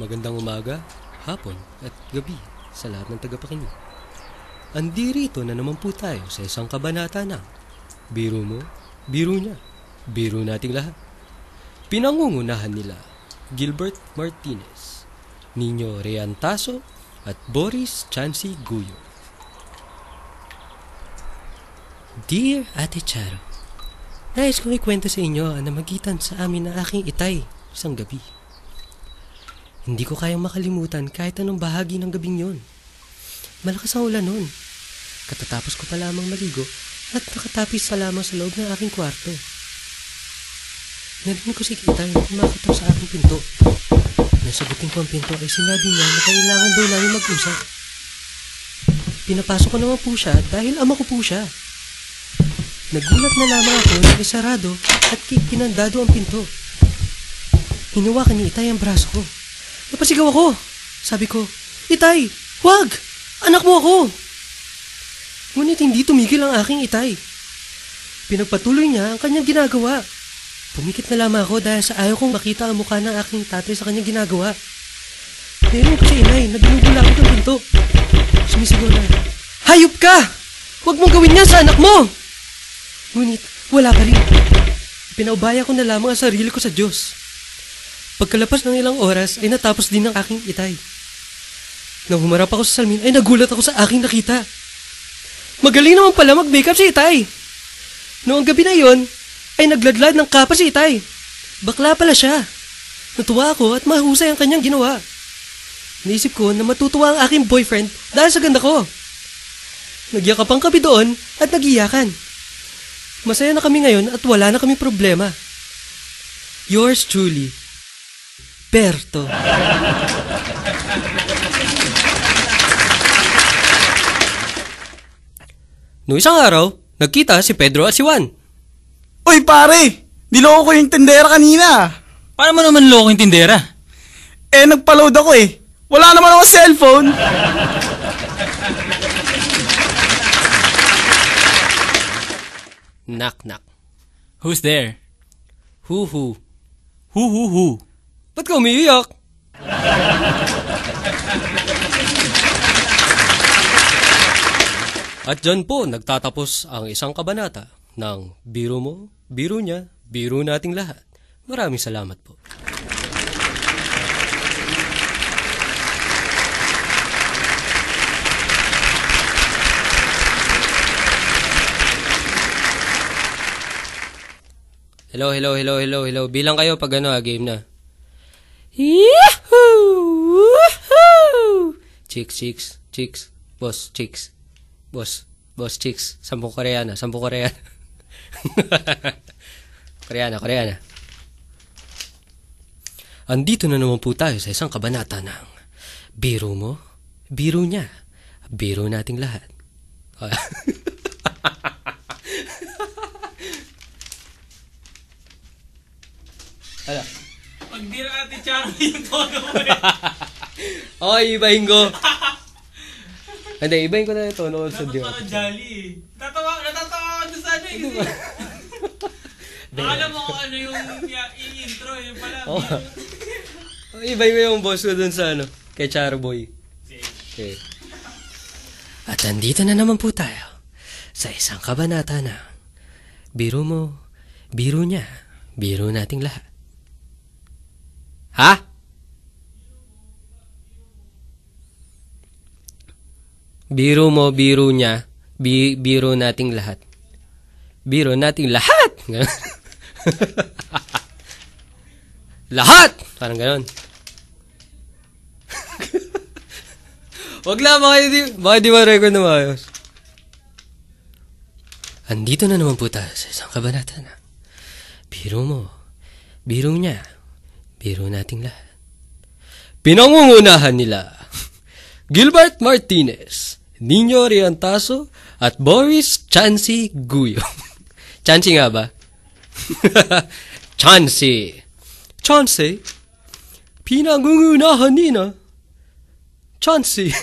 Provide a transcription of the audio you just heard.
Magandang umaga, hapon at gabi sa lahat ng tagapakinig. Andirito na naman po tayo sa isang kabanata ng Biro Mo, Biro Niya, Biro Nating Lahat. Pinangungunahan nila Gilbert Martinez, Nino Reantaso at Boris Chancy Guyo. Dear Ate Charo, nais kong ikwento sa inyo ang namagitan sa amin na aking itay isang gabi. Hindi ko kayang makalimutan kahit anong bahagi ng gabing yon. Malakas ang ulan noon. Katatapos ko pa lamang maligo at nakatapis pa lamang sa loob ng aking kwarto. Narinig ko si Kitay kumakatok sa aking pinto. Nang sagutin ko ang pinto ay sinabi niya na kailangan daw namin mag-usap. Pinapasok ko naman po siya dahil ama ko po siya. Nagulat na lamang ako na isarado at kinandado ang pinto. Hinawakan ni Itay ang braso ko. Napasigaw ako. Sabi ko, Itay, huwag! Anak mo ako! Ngunit hindi tumigil ang aking Itay. Pinagpatuloy niya ang kanyang ginagawa. Pumikit na lamang ako dahil sa ayaw kong makita ang mukha ng aking tatay sa kanyang ginagawa. Meron ko si Inay na binubulakit ang pinto. Sumisigaw na, hayop ka! Huwag mong gawin yan sa anak mo! Ngunit wala pa rin. Pinaubaya ko na lamang ang sarili ko sa Diyos. Pagkalapas ng ilang oras ay natapos din ang aking Itay. Nang humarap ako sa salamin ay nagulat ako sa aking nakita. Magaling naman pala mag-makeup si Itay. Noong gabi na yon ay nagladlad ng kapa si Itay. Bakla pala siya. Natuwa ako at mahusay ang kanyang ginawa. Naisip ko na matutuwa ang aking boyfriend dahil sa ganda ko. Nagyakapang kami doon at nagiyakan. Masaya na kami ngayon at wala na kami problema. Yours truly, Berto. Noong isang araw, nagkita si Pedro at si Juan. Uy pare, niloko ko yung tindera kanina. Paano mo naman loko yung tindera? Nagpa-load ako eh. Wala naman ako cellphone. Knock knock. Who's there? Who? Who? Ba't ka umiiyak? At dyan po nagtatapos ang isang kabanata ng Biro Mo, Biro Niya, Biro Nating Lahat. Maraming salamat po. Hello. Bilang kayo pag game na. Yahoo! Woohoo! Chicks. Boss, chicks. Boss, chicks. 10 Koreana. Koreana. Andito na naman po tayo sa isang kabanata ng Biro Mo, Biro Niya, Biro Nating Lahat. Hala. Pag di na Ate Charo yung tono mo eh. Okay, ibahin ko. Hindi, ibahin ko na yung tono sa Dapat Diyo. parang jolly eh. Natatawa ka doon sa ano eh. Akala mo kung ano yung intro yun pala. Ibahin ko yung boss ko dun sa kay Charo Boy. Okay. At andito na naman po tayo sa isang kabanata na Biro Mo, Biro Niya, Biro Nating Lahat. Ha? Biro mo, biro niya, biro nating lahat. Biro nating lahat! Lahat! Parang ganon. Wag lang, baka di ma-record na maayos. Andito na naman po tayo sa isang kabanata na Biro Mo, Biro Niya, Biro Nating Lahat. Pinangungunahan nila Gilbert Martinez, Nino Reantaso at Boris Chancy Guyo. Chancy nga ba? Chancy. Pinangungunahan nila Chancy.